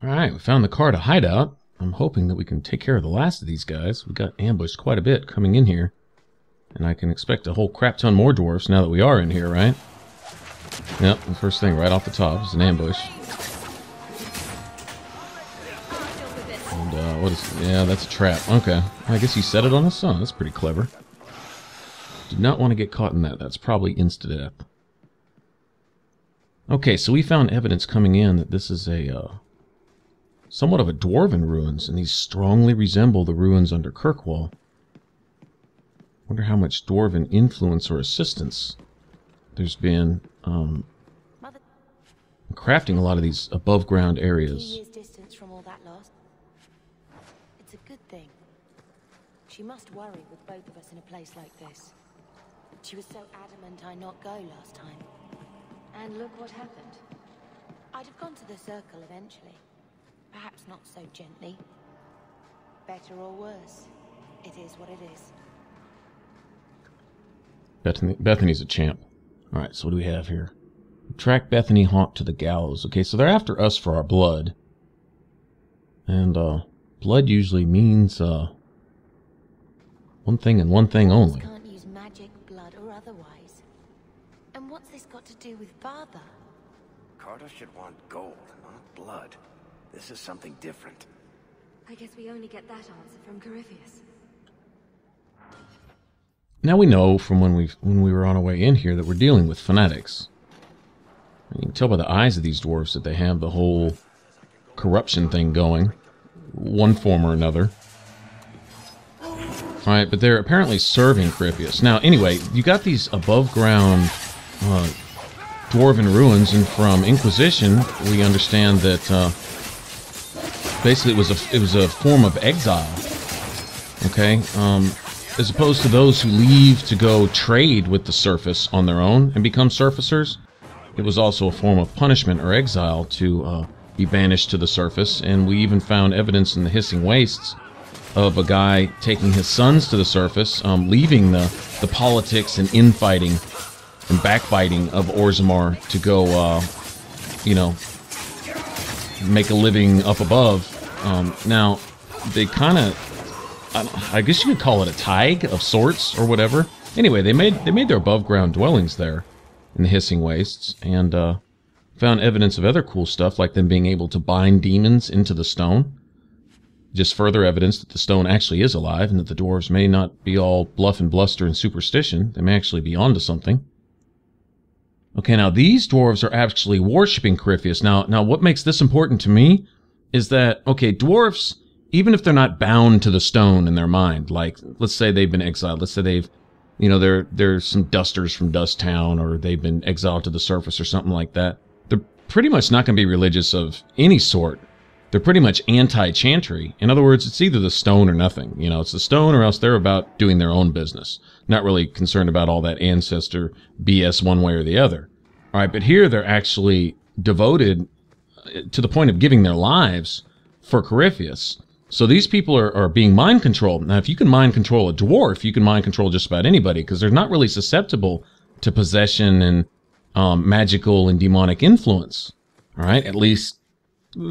Alright, we found the car to hideout. I'm hoping that we can take care of the last of these guys. We got ambushed quite a bit coming in here. And I can expect a whole crap ton more dwarfs now that we are in here, right? Yep, the first thing right off the top is an ambush. And, what is... yeah, that's a trap. Okay. I guess he set it on us? Oh, that's pretty clever. Did not want to get caught in that. That's probably insta-death. Okay, so we found evidence coming in that this is a, somewhat of a dwarven ruins, and these strongly resemble the ruins under Kirkwall. Wonder how much dwarven influence or assistance there's been crafting a lot of these above-ground areas. Years distance from all that loss. It's a good thing. She must worry with both of us in a place like this. She was so adamant I not go last time. And look what happened. I'd have gone to the circle eventually. Perhaps not so gently. Better or worse, it is what it is. Bethany's a champ. Alright, so what do we have here? Track Bethany Haunt to the gallows. Okay, so they're after us for our blood. And, blood usually means, one thing and one thing only. Can't use magic, blood, or otherwise. And what's this got to do with father? Carter should want gold, not blood. This is something different. I guess we only get that answer from Corypheus. Now we know from when we were on our way in here that we're dealing with fanatics. You can tell by the eyes of these dwarves that they have the whole corruption thing going, one form or another. Alright, but they're apparently serving Corypheus. Now, anyway, you got these above-ground dwarven ruins, and from Inquisition, we understand that basically it was a form of exile. Okay, as opposed to those who leave to go trade with the surface on their own and become surfacers, it was also a form of punishment or exile to be banished to the surface. And we even found evidence in the Hissing Wastes of a guy taking his sons to the surface, leaving the politics and infighting and backbiting of Orzammar to go, you know, make a living up above. Now, they kind of... I guess you could call it a taig of sorts or whatever. Anyway, they made their above-ground dwellings there in the Hissing Wastes, and found evidence of other cool stuff, like them being able to bind demons into the stone. Just further evidence that the stone actually is alive, and that the dwarves may not be all bluff and bluster and superstition. They may actually be onto something. Okay, now these dwarves are actually worshipping Corypheus. Now what makes this important to me is that, okay, dwarves, even if they're not bound to the stone in their mind, like, let's say they've been exiled, let's say they've, you know, they're some dusters from Dust Town, or they've been exiled to the surface or something like that, they're pretty much not going to be religious of any sort. They're pretty much anti-chantry. In other words, it's either the stone or nothing. You know, it's the stone, or else they're about doing their own business. Not really concerned about all that ancestor BS one way or the other. All right, but here they're actually devoted to the point of giving their lives for Corypheus. So these people are being mind controlled. Now, if you can mind control a dwarf, you can mind control just about anybody, because they're not really susceptible to possession and magical and demonic influence. All right, at least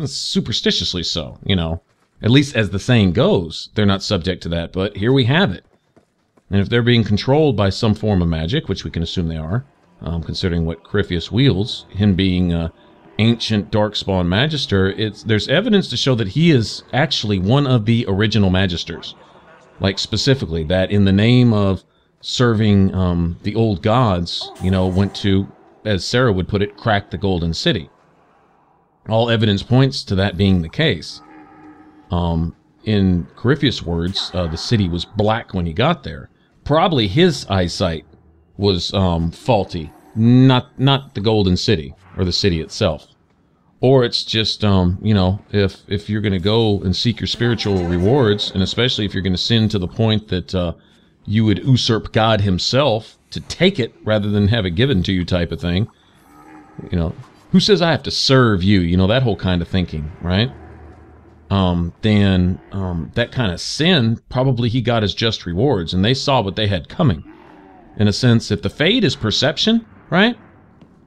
superstitiously so, you know. At least as the saying goes, they're not subject to that, but here we have it. And if they're being controlled by some form of magic, which we can assume they are, considering what Corypheus wields, him being ancient darkspawn magister, there's evidence to show that he is actually one of the original magisters. Like, specifically, that in the name of serving the old gods, you know, went to, as Sarah would put it, crack the Golden City. All evidence points to that being the case. In Corypheus' words, the city was black when he got there. Probably his eyesight was faulty, not the Golden City, or the city itself. Or it's just, you know, if you're going to go and seek your spiritual rewards, and especially if you're going to sin to the point that you would usurp God himself to take it rather than have it given to you type of thing, you know, who says I have to serve you? You know, that whole kind of thinking, right? Then that kind of sin, probably he got his just rewards, and they saw what they had coming. In a sense, if the fate is perception, right?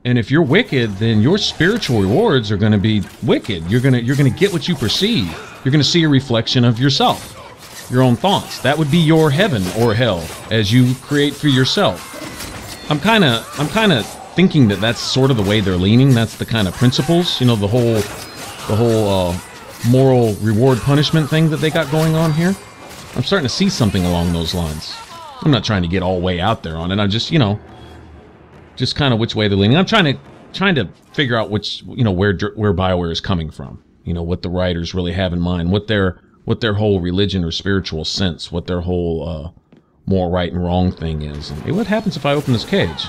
And if you're wicked, then your spiritual rewards are going to be wicked. You're going to get what you perceive. You're going to see a reflection of yourself, your own thoughts. That would be your heaven or hell as you create for yourself. I'm kind of thinking that that's sort of the way they're leaning. That's the kind of principles, you know, the whole moral reward punishment thing that they got going on here. I'm starting to see something along those lines. I'm not trying to get all way out there on it. I'm just, you know, just kind of which way they're leaning. I'm trying to figure out which, you know, where BioWare is coming from. You know, what the writers really have in mind, what their whole religion or spiritual sense, what their whole moral right and wrong thing is. And, hey, what happens if I open this cage?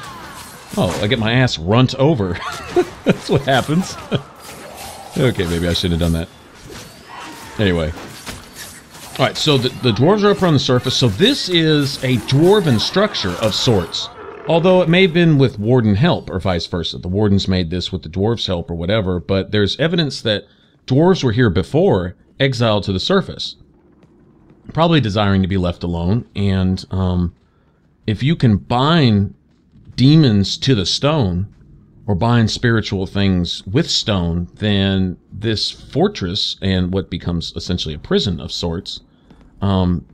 Oh, I get my ass runt over. That's what happens. Okay, maybe I shouldn't have done that. Anyway. Alright, so the dwarves are up on the surface. So this is a dwarven structure of sorts. Although it may have been with Warden help, or vice versa. The Wardens made this with the dwarves' help or whatever, but there's evidence that dwarves were here before, exiled to the surface. Probably desiring to be left alone, and if you can bind demons to the stone, or bind spiritual things with stone, then this fortress, and what becomes essentially a prison of sorts,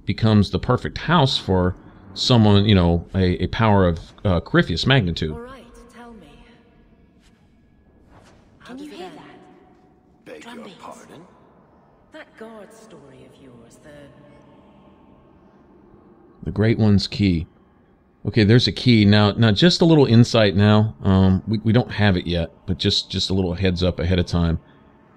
becomes the perfect house for someone, you know, a power of Corypheus magnitude. All right, tell me. Can you hear that? Beg your Drumbeats. pardon? That guard story of yours, The Great One's key. Okay, there's a key. Now just a little insight now. We don't have it yet, but just a little heads up ahead of time.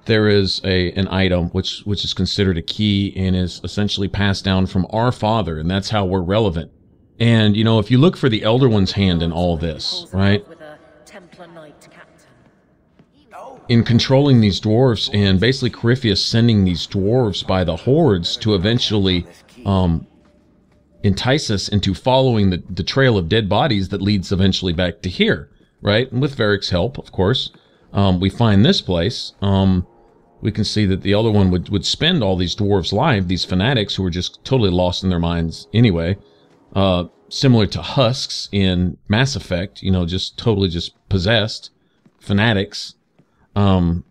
There is an item which is considered a key and is essentially passed down from our father, and that's how we're relevant. And, you know, if you look for the Elder One's hand in all this, right? with a Templar Knight captain. In controlling these dwarves, and basically Corypheus sending these dwarves by the hordes to eventually entice us into following the trail of dead bodies that leads eventually back to here, right? And with Varric's help, of course, we find this place. We can see that the Elder One would spend all these dwarves live, these fanatics who were just totally lost in their minds anyway. Similar to husks in Mass Effect, you know, just totally just possessed fanatics, not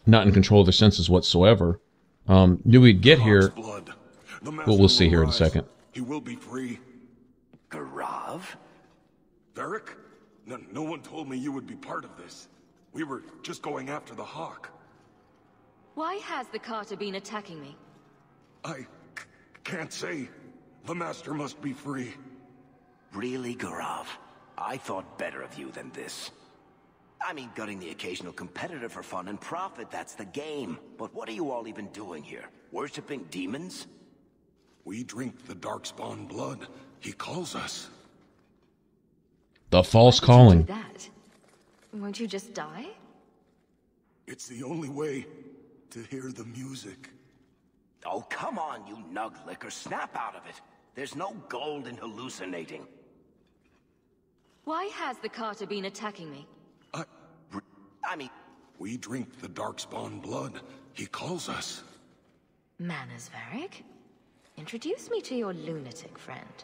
in control of their senses whatsoever. Knew we'd get here. Well, we'll see here in a second. He will be free. Garav? Varric? No one told me you would be part of this. We were just going after the Hawk. Why has the Carter been attacking me? I can't say. The Master must be free. Really, Garav? I thought better of you than this. I mean, gutting the occasional competitor for fun and profit, that's the game. But what are you all even doing here? Worshipping demons? We drink the Darkspawn blood. He calls us. The false Why would you calling. do that? Won't you just die? It's the only way to hear the music. Oh, come on, you nug licker. Snap out of it. There's no gold in hallucinating. Why has the Carter been attacking me? I mean... We drink the Darkspawn blood. He calls us. Manners, Varric? Introduce me to your lunatic friend.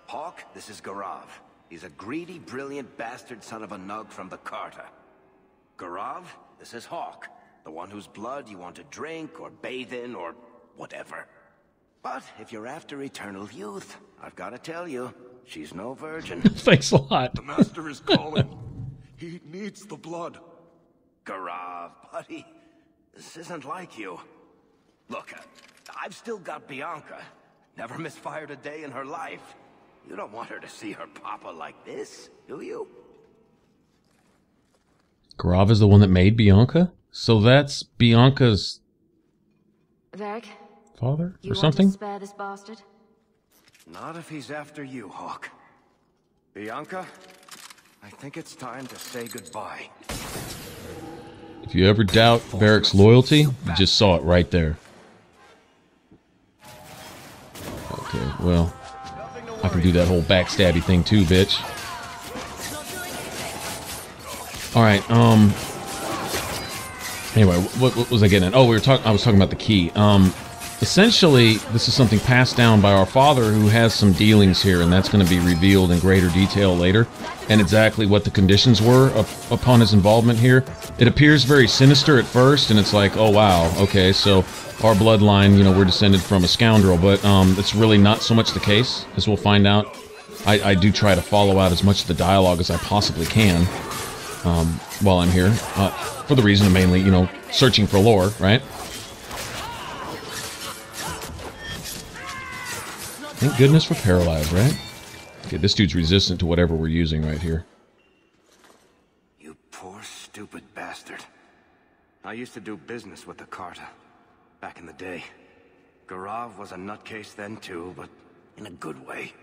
Hawk, this is Garav. He's a greedy, brilliant bastard son of a nug from the Carter. Garav, this is Hawk. The one whose blood you want to drink, or bathe in, or whatever. But if you're after eternal youth, I've got to tell you, she's no virgin. Thanks a lot. The Master is calling. He needs the blood. Garav, buddy, this isn't like you. Look, I've still got Bianca. Never misfired a day in her life. You don't want her to see her papa like this, do you? Garav is the one that made Bianca? So that's Bianca's Varric, father you or want something? to spare this bastard? Not if he's after you, Hawk. Bianca, I think it's time to say goodbye. If you ever doubt Varric's loyalty, you just saw it right there. Okay, well, I can do that whole backstabby thing too, bitch. Alright, anyway, what was I getting at? Oh, I was talking about the key. essentially, this is something passed down by our father who has some dealings here, and that's going to be revealed in greater detail later, and exactly what the conditions were upon his involvement here. It appears very sinister at first, and it's like, oh wow, okay, so our bloodline, you know, we're descended from a scoundrel, but it's really not so much the case, as we'll find out. I do try to follow out as much of the dialogue as I possibly can while I'm here, for the reason of mainly, you know, searching for lore, right? Thank goodness for Paralyze, right? Okay, this dude's resistant to whatever we're using right here. You poor, stupid bastard. I used to do business with the Carta back in the day. Garav was a nutcase then too, but in a good way.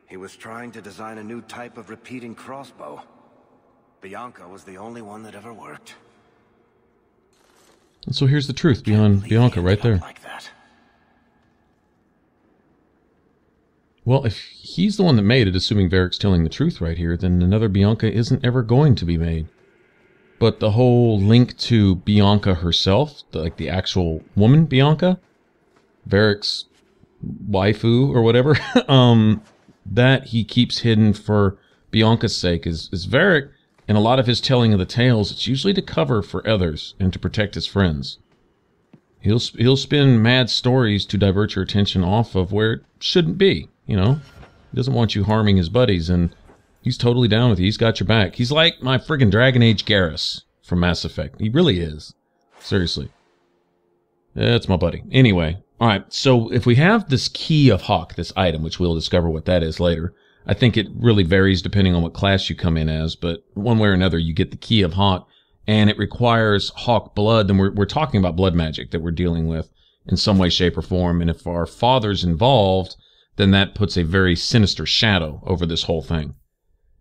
He was trying to design a new type of repeating crossbow. Bianca was the only one that ever worked. And so here's the truth beyond Bianca right there. Like that. Well, if he's the one that made it, assuming Varric's telling the truth right here, then another Bianca isn't ever going to be made. But the whole link to Bianca herself, like the actual woman Bianca, Varric's waifu or whatever, that he keeps hidden for Bianca's sake is Varric, in a lot of his telling of the tales, it's usually to cover for others and to protect his friends. He'll spin mad stories to divert your attention off of where it shouldn't be, you know? He doesn't want you harming his buddies, and he's totally down with you. He's got your back. He's like my friggin' Dragon Age Garrus from Mass Effect. He really is. Seriously. That's my buddy. Anyway, alright, so if we have this key of Hawk, this item, which we'll discover what that is later, I think it really varies depending on what class you come in as, but one way or another, you get the key of Hawk, and it requires Hawk blood, and we're talking about blood magic that we're dealing with in some way, shape, or form, and if our father's involved, then that puts a very sinister shadow over this whole thing.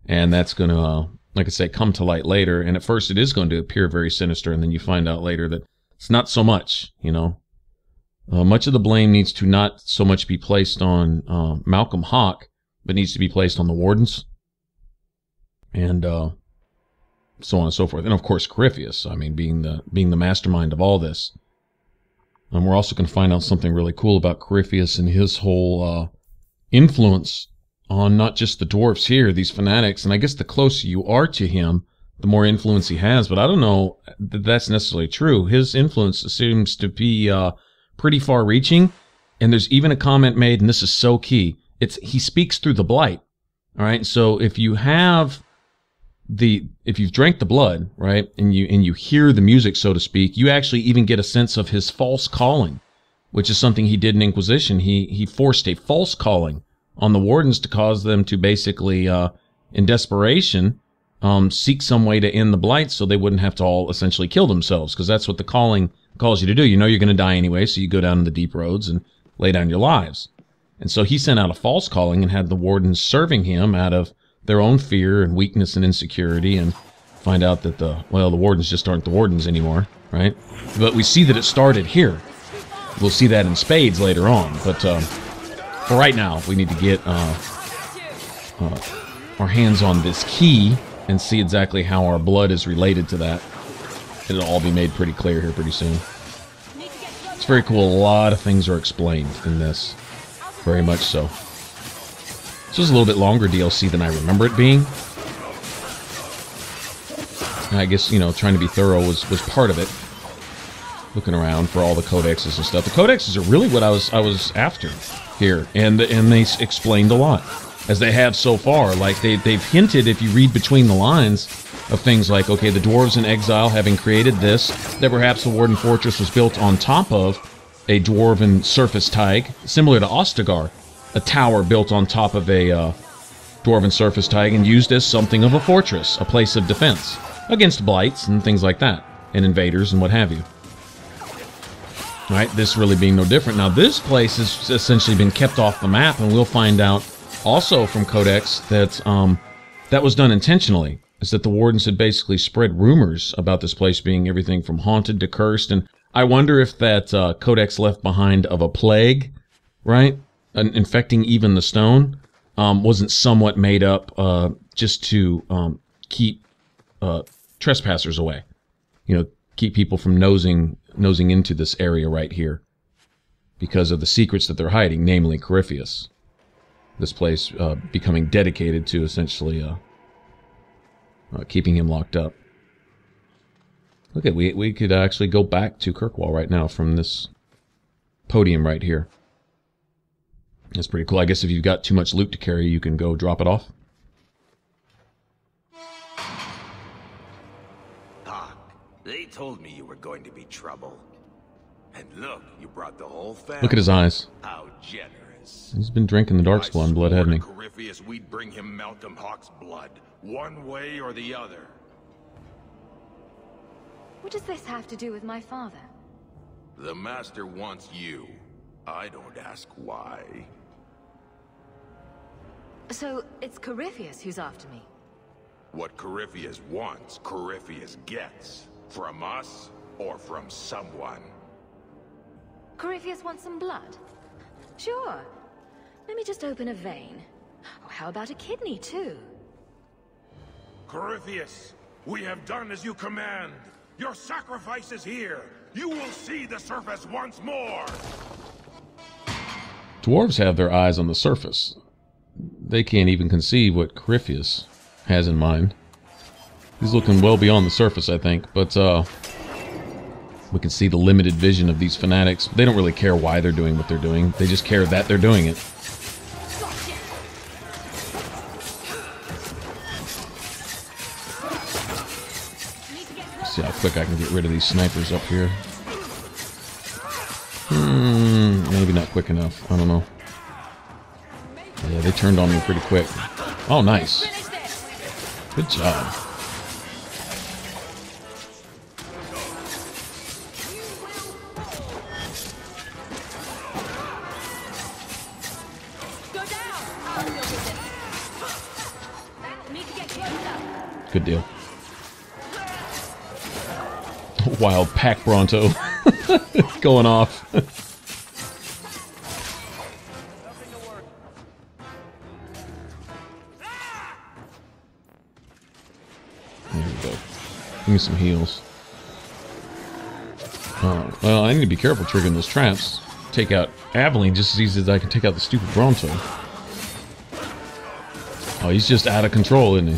And that's going to, like I say, come to light later, and at first it is going to appear very sinister, and then you find out later that it's not so much, you know. Much of the blame needs to not so much be placed on Malcolm Hawk, but needs to be placed on the wardens, and so on and so forth. And of course, Corypheus, I mean, being the mastermind of all this. And we're also going to find out something really cool about Corypheus and his whole influence on not just the dwarfs here, these fanatics, and I guess the closer you are to him, the more influence he has, but I don't know that that's necessarily true. His influence seems to be pretty far-reaching, and there's even a comment made, and this is so key, he speaks through the blight, all right? So if you have if you've drank the blood, right, and you hear the music, so to speak, you actually even get a sense of his false calling, which is something he did in Inquisition. He forced a false calling on the wardens to cause them to basically, in desperation, seek some way to end the blight so they wouldn't have to all essentially kill themselves, because that's what the calling calls you to do. You know you're going to die anyway, so you go down in the deep roads and lay down your lives. And so he sent out a false calling and had the wardens serving him out of their own fear and weakness and insecurity, and find out that the wardens just aren't the wardens anymore, right? But we see that it started here. We'll see that in spades later on, but for right now, we need to get our hands on this key and see exactly how our blood is related to that. It'll all be made pretty clear here pretty soon. It's very cool. A lot of things are explained in this. Very much so. This was a little bit longer DLC than I remember it being. I guess, you know, trying to be thorough was part of it. Looking around for all the codexes and stuff. The codexes are really what I was after here, and they explained a lot, as they have so far. Like they've hinted, if you read between the lines, of things like, okay, the dwarves in exile having created this, that perhaps the Warden Fortress was built on top of a dwarven surface tag, similar to Ostagar, a tower built on top of a dwarven surface tag and used as something of a fortress, a place of defense, against blights and things like that, and invaders and what have you. Right, this really being no different. Now, this place has essentially been kept off the map, and we'll find out also from Codex that that was done intentionally, is that the Wardens had basically spread rumors about this place being everything from haunted to cursed, and I wonder if that Codex left behind of a plague, right, infecting even the stone, wasn't somewhat made up just to keep trespassers away, you know, keep people from nosing into this area right here. because of the secrets that they're hiding, namely Corypheus. This place becoming dedicated to essentially keeping him locked up. Look at, we could actually go back to Kirkwall right now from this podium right here. That's pretty cool. I guess if you've got too much loot to carry, you can go drop it off. Ah, they told me you were going to be trouble. And look, you brought the whole family. Look at his eyes. How generous. He's been drinking the Darkspawn blood, hasn't he? Corypheus, we'd bring him Malcolm Hawk's blood, one way or the other. What does this have to do with my father? The Master wants you. I don't ask why. So, it's Corypheus who's after me? What Corypheus wants, Corypheus gets. From us, or from someone. Corypheus wants some blood? Sure. Let me just open a vein. Oh, how about a kidney, too? Corypheus, we have done as you command. Your sacrifice is here. You will see the surface once more. Dwarves have their eyes on the surface. They can't even conceive what Corypheus has in mind. He's looking well beyond the surface, I think, but we can see the limited vision of these fanatics. They don't really care why they're doing what they're doing. They just care that they're doing it. See how quick I can get rid of these snipers up here. Maybe not quick enough. I don't know. Yeah, they turned on me pretty quick. Oh, nice. Good job. Good deal. Wild pack Bronto going off. There we go. Give me some heals. Well, I need to be careful triggering those traps. Take out Aveline just as easy as I can take out the stupid Bronto. Oh, he's just out of control, isn't he?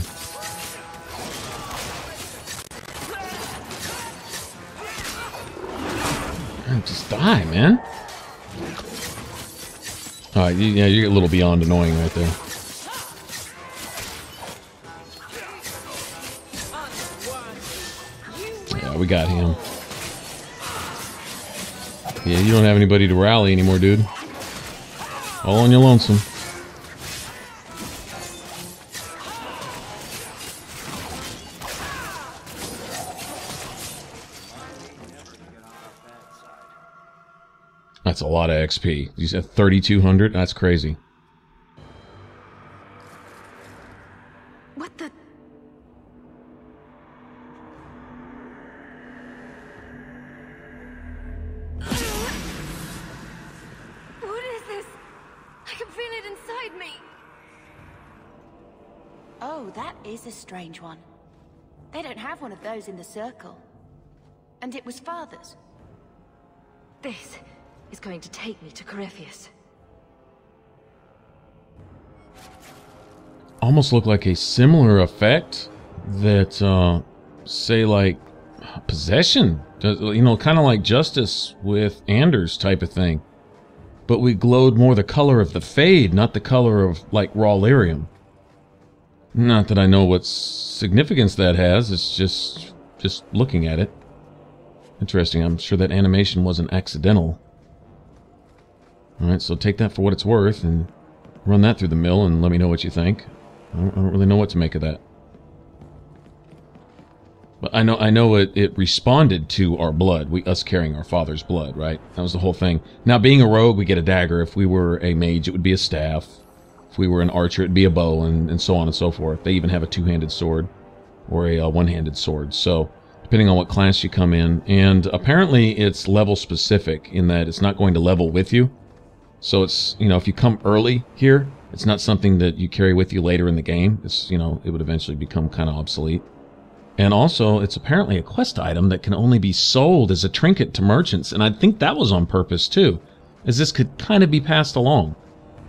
Just die, man. Alright, yeah, you're a little beyond annoying right there. Yeah, we got him. Yeah, you don't have anybody to rally anymore, dude. All on your lonesome. That's a lot of XP. You said 3,200? That's crazy. What the... What is this? I can feel it inside me. Oh, that is a strange one. They don't have one of those in the circle. And it was Father's. This is going to take me to Corypheus. Almost look like a similar effect that, say, like, possession. You know, kind of like Justice with Anders type of thing. But we glowed more the color of the Fade, not the color of, like, raw lyrium. Not that I know what significance that has, it's just looking at it. Interesting, I'm sure that animation wasn't accidental. Alright, so take that for what it's worth and run that through the mill and let me know what you think. I don't really know what to make of that. But I know it responded to our blood, us carrying our father's blood, right? That was the whole thing. Now, being a rogue, we get a dagger. If we were a mage, it would be a staff. If we were an archer, it'd be a bow, and so on and so forth. They even have a two-handed sword or a one-handed sword. So, depending on what class you come in. And apparently, it's level-specific in that it's not going to level with you. So it's, you know, if you come early here, it's not something that you carry with you later in the game. It's, you know, it would eventually become kind of obsolete. And also, it's apparently a quest item that can only be sold as a trinket to merchants. And I think that was on purpose, too. as this could kind of be passed along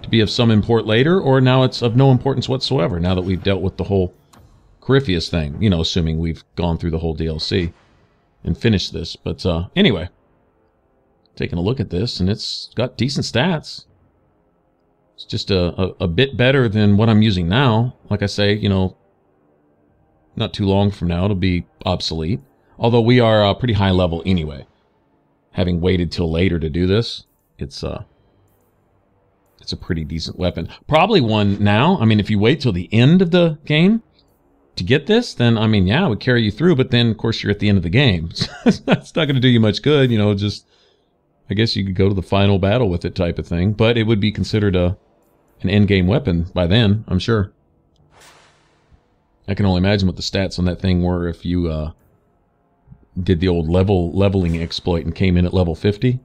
to be of some import later, or now it's of no importance whatsoever, now that we've dealt with the whole Corypheus thing, you know, assuming we've gone through the whole DLC and finished this. But anyway, taking a look at this, and it's got decent stats. It's just a bit better than what I'm using now. Like I say, you know, not too long from now it'll be obsolete. Although we are pretty high level anyway. Having waited till later to do this, it's a pretty decent weapon. Probably one now, I mean, if you wait till the end of the game to get this, then, I mean, yeah, it would carry you through, but then, of course, you're at the end of the game. It's not going to do you much good, you know, just, I guess you could go to the final battle with it type of thing, but it would be considered an endgame weapon by then, I'm sure. I can only imagine what the stats on that thing were if you did the old leveling exploit and came in at level 50.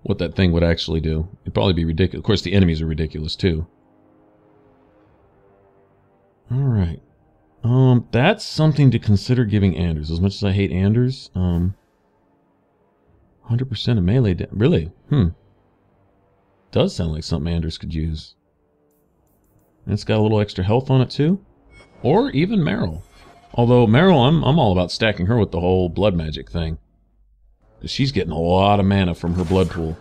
What that thing would actually do. It'd probably be ridiculous. Of course, the enemies are ridiculous, too. Alright. That's something to consider giving Anders. As much as I hate Anders, 100% of melee really? Does sound like something Anders could use. And it's got a little extra health on it, too. Or even Meryl. Although, Meryl, I'm all about stacking her with the whole blood magic thing. She's getting a lot of mana from her blood pool.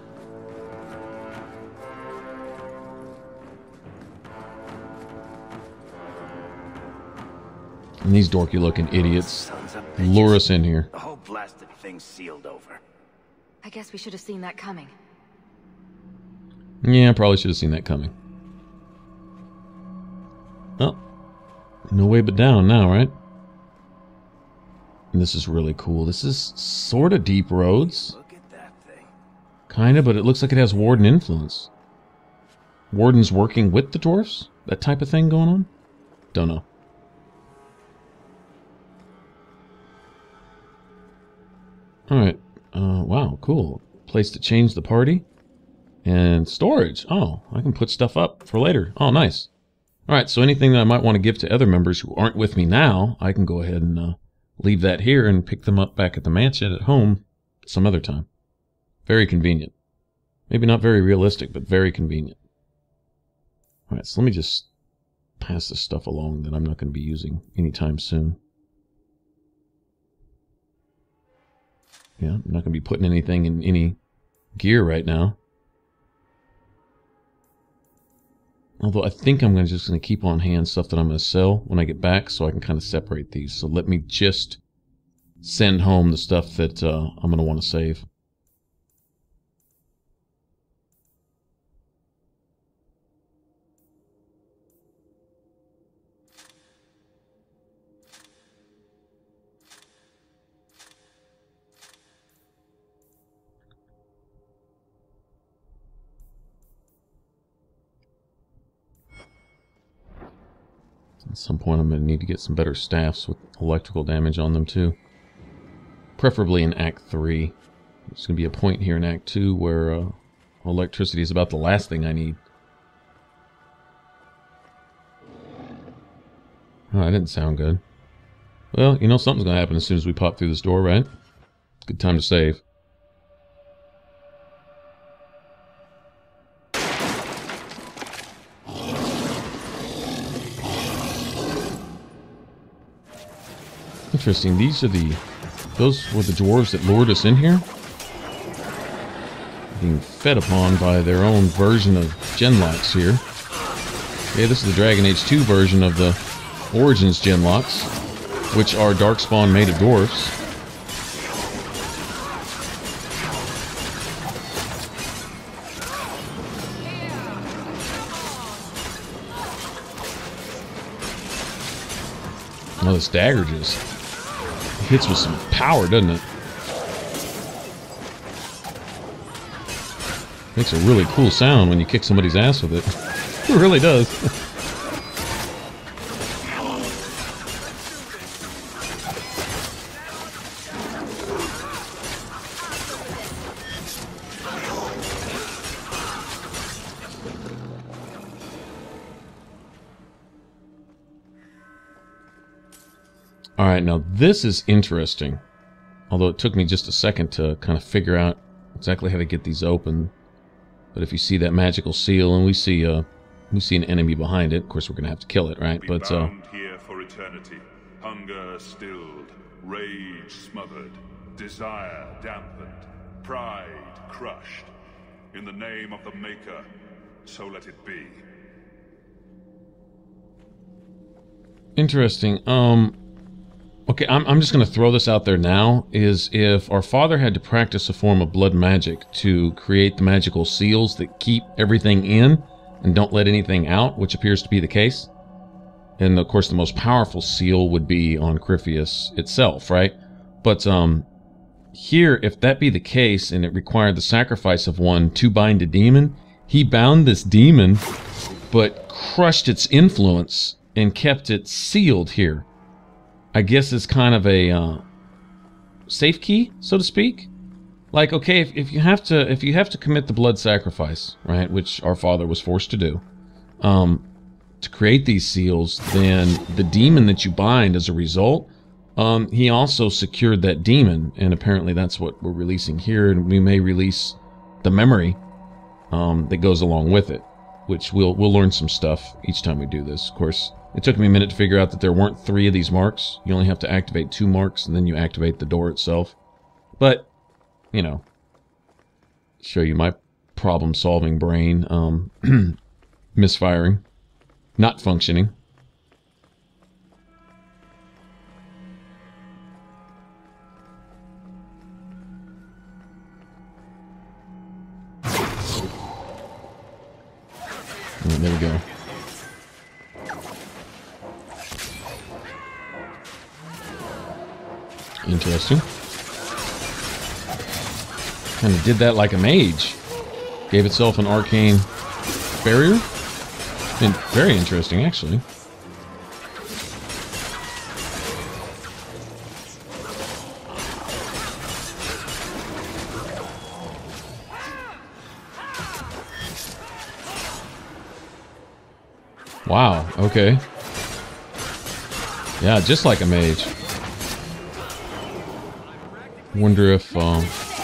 And these dorky-looking idiots lure us in here. The whole blasted thing's sealed over. I guess we should have seen that coming. Yeah, I probably should have seen that coming. Oh. No way but down now, right? And this is really cool. This is sort of deep roads. Look at that thing. Kind of, but it looks like it has Warden influence. Warden's working with the dwarfs? That type of thing going on? Don't know. Alright. Wow, cool. Place to change the party. And storage. Oh, I can put stuff up for later. Oh, nice. Alright, so anything that I might want to give to other members who aren't with me now, I can go ahead and leave that here and pick them up back at the mansion at home some other time. Very convenient. Maybe not very realistic, but very convenient. Alright, so let me just pass this stuff along that I'm not going to be using anytime soon. Yeah, I'm not going to be putting anything in any gear right now. Although I think I'm just going to keep on hand stuff that I'm going to sell when I get back so I can kind of separate these. So let me just send home the stuff that I'm going to want to save. At some point I'm going to need to get some better staffs with electrical damage on them too. Preferably in Act 3. There's going to be a point here in Act 2 where electricity is about the last thing I need. Oh, that didn't sound good. Well, you know something's going to happen as soon as we pop through this door, right? Good time to save. Interesting, those were the dwarves that lured us in here? Being fed upon by their own version of genlocks here. Okay, this is the Dragon Age 2 version of the Origins genlocks, which are darkspawn made of dwarves. Oh, this dagger just hits with some power, doesn't it? Makes a really cool sound when you kick somebody's ass with it. It really does. Alright, now this is interesting. Although it took me just a second to kind of figure out exactly how to get these open. But if you see that magical seal, and we see an enemy behind it, of course we're gonna have to kill it, right? But bound here for eternity, hunger stilled, rage smothered, desire dampened, pride crushed. In the name of the Maker, so let it be. interesting. Okay, I'm just going to throw this out there now, is if our father had to practice a form of blood magic to create the magical seals that keep everything in and don't let anything out, which appears to be the case, and of course the most powerful seal would be on Corypheus itself, right? But here, if that be the case, and it required the sacrifice of one to bind a demon, he bound this demon, but crushed its influence and kept it sealed here. I guess it's kind of a safe key, so to speak. Like, okay, if you have to commit the blood sacrifice, right, which our father was forced to do, to create these seals, then the demon that you bind as a result, he also secured that demon, and apparently that's what we're releasing here, and we may release the memory that goes along with it, which we'll learn some stuff each time we do this. Of course, it took me a minute to figure out that there weren't 3 of these marks. You only have to activate 2 marks, and then you activate the door itself. But, you know, show you my problem-solving brain misfiring, not functioning. There we go. Interesting. Kind of did that like a mage. Gave itself an arcane barrier. And very interesting, actually. Wow, okay. Yeah, just like a mage. Wonder if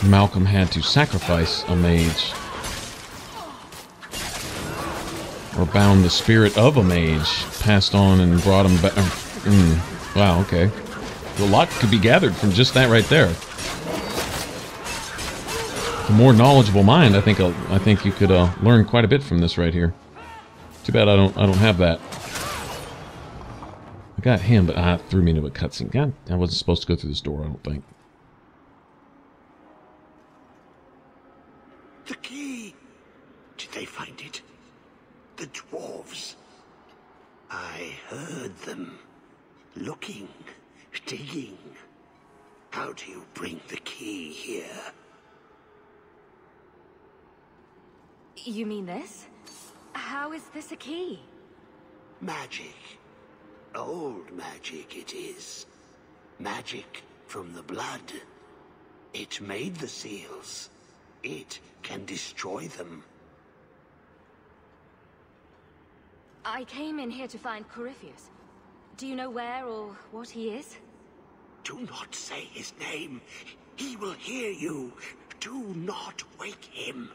Malcolm had to sacrifice a mage. Or bound the spirit of a mage, passed on and brought him back. Wow, okay. A lot could be gathered from just that right there. The more knowledgeable mind, I think you could learn quite a bit from this right here. Too bad I don't have that. I got him, but it threw me into a cutscene. God, I wasn't supposed to go through this door, I don't think. The key! Did they find it? The dwarves. I heard them. Looking, digging. How do you bring the key here? You mean this? How is this a key? Magic. Old magic it is. Magic from the blood. It made the seals. It can destroy them. I came in here to find Corypheus. Do you know where or what he is? Do not say his name. He will hear you. Do not wake him.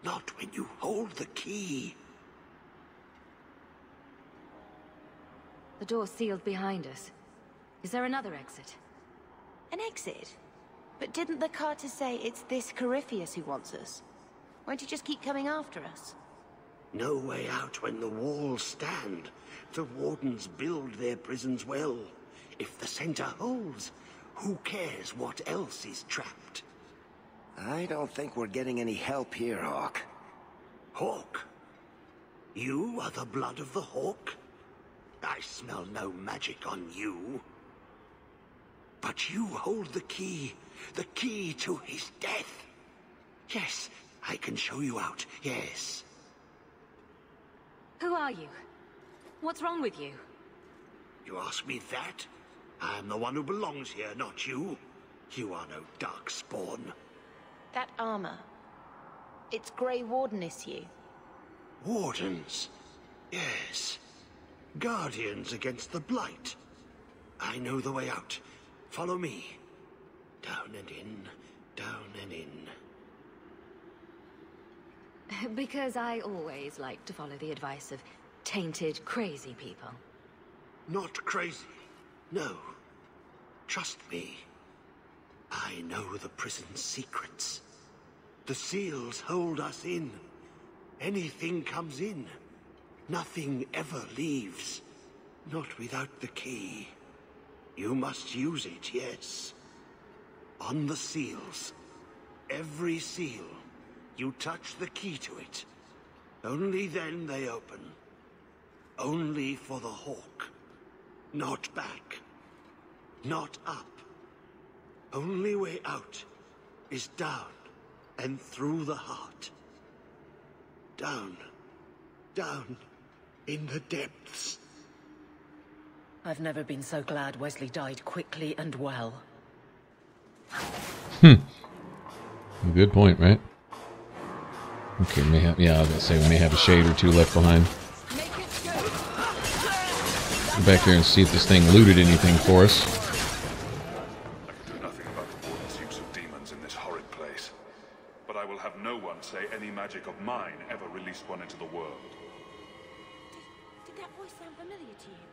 Not when you hold the key. The door's sealed behind us. Is there another exit? An exit? But didn't the Carter say it's this Corypheus who wants us? Won't he just keep coming after us? No way out when the walls stand. The wardens build their prisons well. If the center holds, who cares what else is trapped? I don't think we're getting any help here, Hawk. Hawk? You are the blood of the Hawk? I smell no magic on you. But you hold the key to his death. Yes, I can show you out, yes. Who are you? What's wrong with you? You ask me that? I'm the one who belongs here, not you. You are no dark spawn. That armor. It's Grey Warden issue. Wardens? Yes. Guardians against the Blight. I know the way out. Follow me. Down and in, down and in. Because I always like to follow the advice of tainted, crazy people. Not crazy. No. Trust me. I know the prison's secrets. The seals hold us in. Anything comes in. Nothing ever leaves. Not without the key. You must use it, yes. On the seals. Every seal. You touch the key to it. Only then they open. Only for the hawk. Not back. Not up. Only way out is down and through the heart. Down. Down in the depths. I've never been so glad Wesley died quickly and well. Good point, right? Okay, may have, yeah, I was gonna say we may have a shade or two left behind. Go back there and see if this thing looted anything for us. I can do nothing about the warden's use of demons in this horrid place. But I will have no one say any magic of mine ever released one into the world. Did that voice sound familiar to you?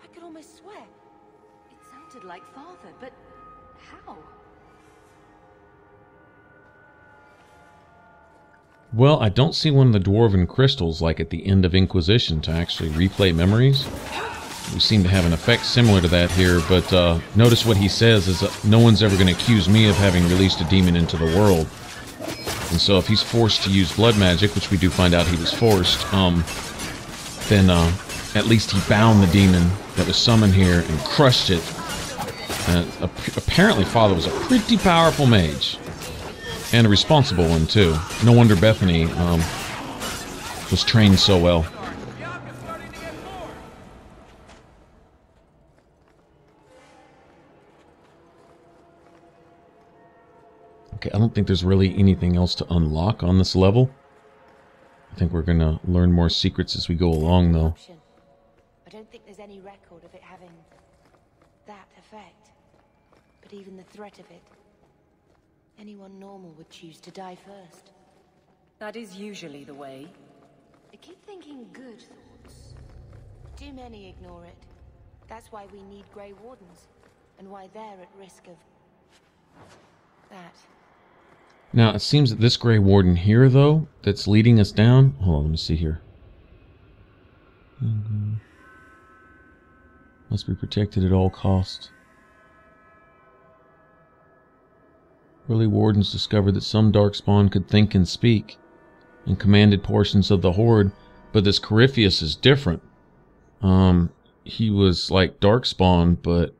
I could almost swear. It sounded like Father, but how? Well, I don't see one of the dwarven crystals like at the end of Inquisition to actually replay memories. We seem to have an effect similar to that here, but notice what he says is no one's ever going to accuse me of having released a demon into the world. And so if he's forced to use blood magic, which we do find out he was forced, then at least he bound the demon that was summoned here and crushed it. Apparently Father was a pretty powerful mage. And a responsible one, too. No wonder Bethany was trained so well. Okay, I don't think there's really anything else to unlock on this level. I think we're going to learn more secrets as we go along, though. I don't think there's any record of it having that effect. But even the threat of it, anyone normal would choose to die first. That is usually the way. I keep thinking good thoughts. Too many ignore it. That's why we need Grey Wardens, and why they're at risk of that. Now, it seems that this Grey Warden here, though, that's leading us down... Hold on, let me see here. Must be protected at all costs. Early Wardens discovered that some Darkspawn could think and speak, and commanded portions of the Horde, but this Corypheus is different. He was like Darkspawn, but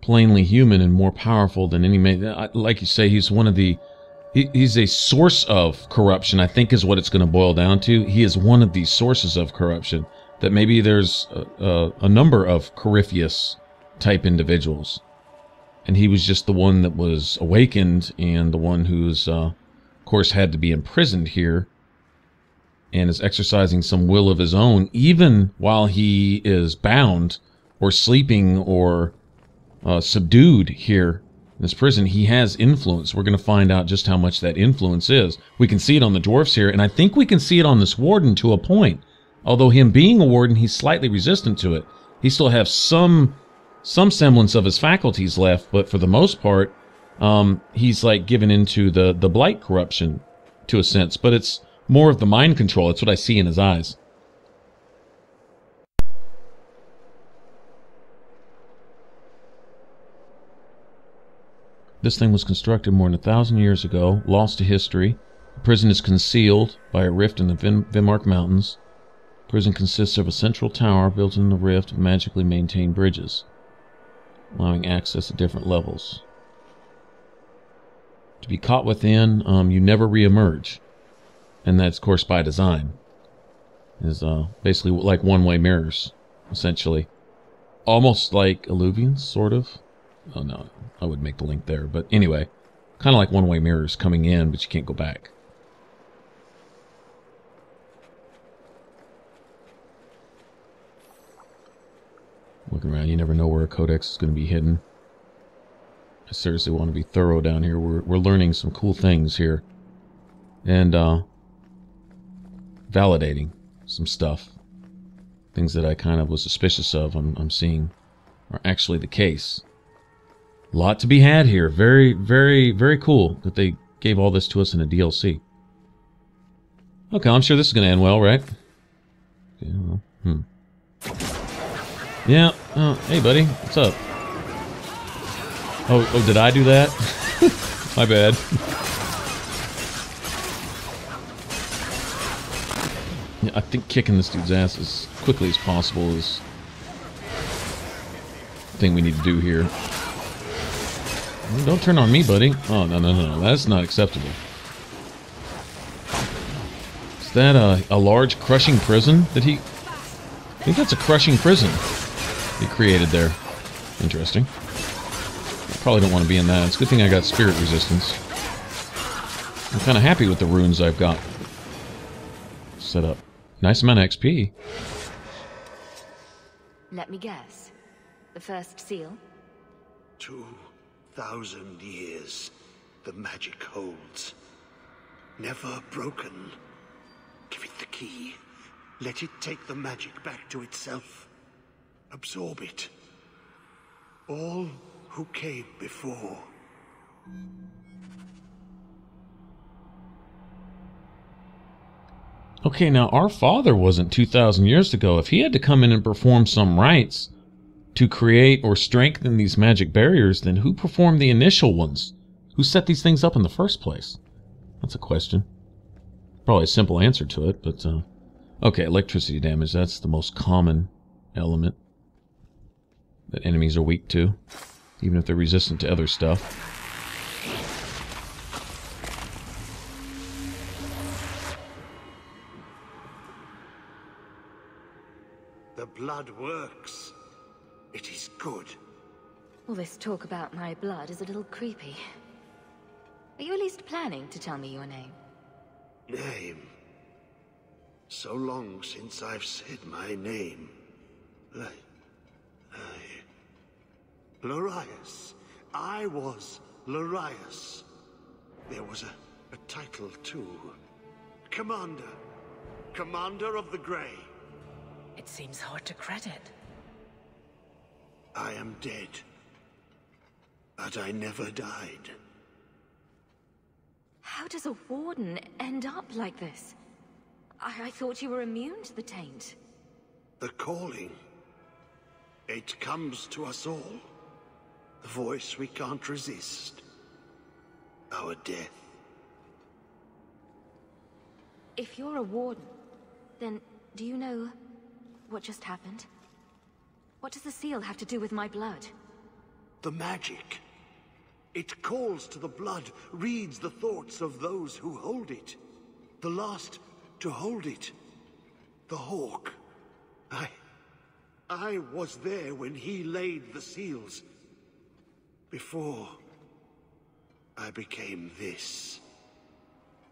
plainly human and more powerful than any man. Like you say, he's one of the... He's a source of corruption, I think is what it's going to boil down to. He is one of these sources of corruption. That maybe there's a number of Corypheus-type individuals. And he was just the one that was awakened and the one who's, of course, had to be imprisoned here and is exercising some will of his own, even while he is bound or sleeping or subdued here in this prison. He has influence. We're going to find out just how much that influence is. We can see it on the dwarfs here, and I think we can see it on this warden to a point. Although him being a warden, he's slightly resistant to it. He still has some semblance of his faculties left, but for the most part, he's like given into the blight corruption to a sense, but it's more of the mind control. That's what I see in his eyes. This thing was constructed more than 1,000 years ago, lost to history. The prison is concealed by a rift in the Vimark Mountains. The prison consists of a central tower built in the rift with magically maintained bridges, allowing access at different levels. To be caught within, you never re-emerge. And that's, of course, by design. Is basically like one-way mirrors, essentially. Almost like Illuvians, sort of. Oh, no, I would make the link there. But anyway, kind of like one-way mirrors coming in, but you can't go back. Looking around, you never know where a codex is going to be hidden. I seriously want to be thorough down here. We're learning some cool things here. and validating some stuff. Things that I kind of was suspicious of, I'm seeing are actually the case. A lot to be had here. Very, very, very cool that they gave all this to us in a DLC. Okay, I'm sure this is going to end well, right? Yeah. Hey, buddy. What's up? Oh, did I do that? My bad. Yeah, I think kicking this dude's ass as quickly as possible is the thing we need to do here. Don't turn on me, buddy. Oh, no. That's not acceptable. Is that a large crushing prison that he... I think that's a crushing prison he created there. Interesting. I probably don't want to be in that. It's a good thing I got spirit resistance. I'm kind of happy with the runes I've got set up. Nice amount of XP. Let me guess. The first seal? 2,000 years the magic holds. Never broken. Give it the key. Let it take the magic back to itself. Absorb it. All who came before. Okay, now our father wasn't 2,000 years ago. If he had to come in and perform some rites to create or strengthen these magic barriers, then who performed the initial ones? Who set these things up in the first place? That's a question. Probably a simple answer to it, but okay, electricity damage, that's the most common element that enemies are weak to, even if they're resistant to other stuff. The blood works. It is good. All this talk about my blood is a little creepy. Are you at least planning to tell me your name? Name? So long since I've said my name. Larius. I was Larius. There was a title too. Commander. Commander of the Grey. It seems hard to credit. I am dead. But I never died. How does a warden end up like this? I thought you were immune to the taint. The calling. It comes to us all. The voice we can't resist. Our death. If you're a warden, then do you know what just happened? What does the seal have to do with my blood? The magic. It calls to the blood, reads the thoughts of those who hold it. The last to hold it. The Hawk. I was there when he laid the seals. Before I became this.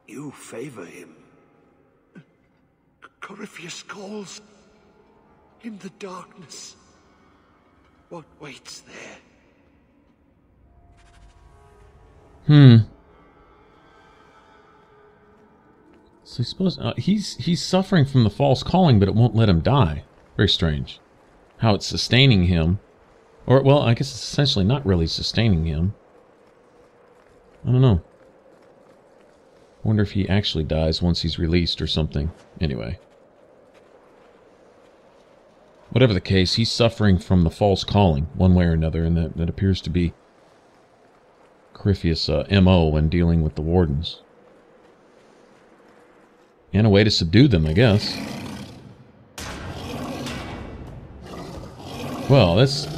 You favor him. Corypheus calls. In the darkness. What waits there? So I suppose he's suffering from the false calling, but it won't let him die. Very strange. How it's sustaining him. Or, well, I guess it's essentially not really sustaining him. I don't know. I wonder if he actually dies once he's released or something. Anyway. Whatever the case, he's suffering from the false calling, one way or another, and that appears to be Corypheus' MO when dealing with the wardens. And a way to subdue them, I guess. Well, this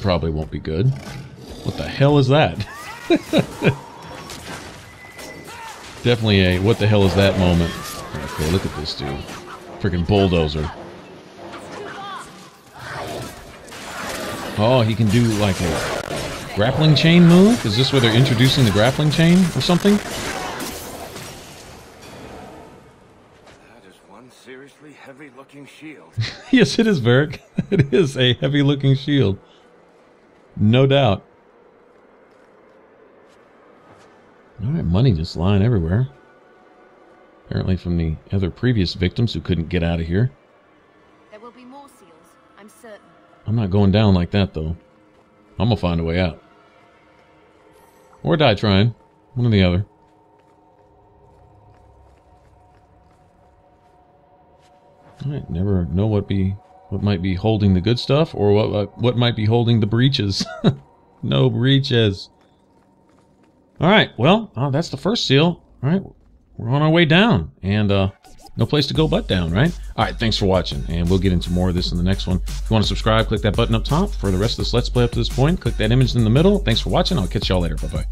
probably won't be good. What the hell is that? Definitely a what the hell is that moment. Okay, look at this dude. Freaking bulldozer. Oh, he can do like a grappling chain move? Is this where they're introducing the grappling chain or something? Seriously heavy-looking shield. Yes, it is, Varric. It is a heavy-looking shield. No doubt. Alright, money just lying everywhere. Apparently from the other previous victims who couldn't get out of here. There will be more seals, I'm certain. I'm not going down like that, though. I'm gonna find a way out. Or die trying. One or the other. Alright, never know what might be holding the good stuff, or what might be holding the breaches. No breaches. Alright, well, that's the first seal. Alright, we're on our way down. And, no place to go but down, right? Alright, thanks for watching, and we'll get into more of this in the next one. If you want to subscribe, click that button up top. For the rest of this Let's Play up to this point, click that image in the middle. Thanks for watching. I'll catch y'all later. Bye-bye.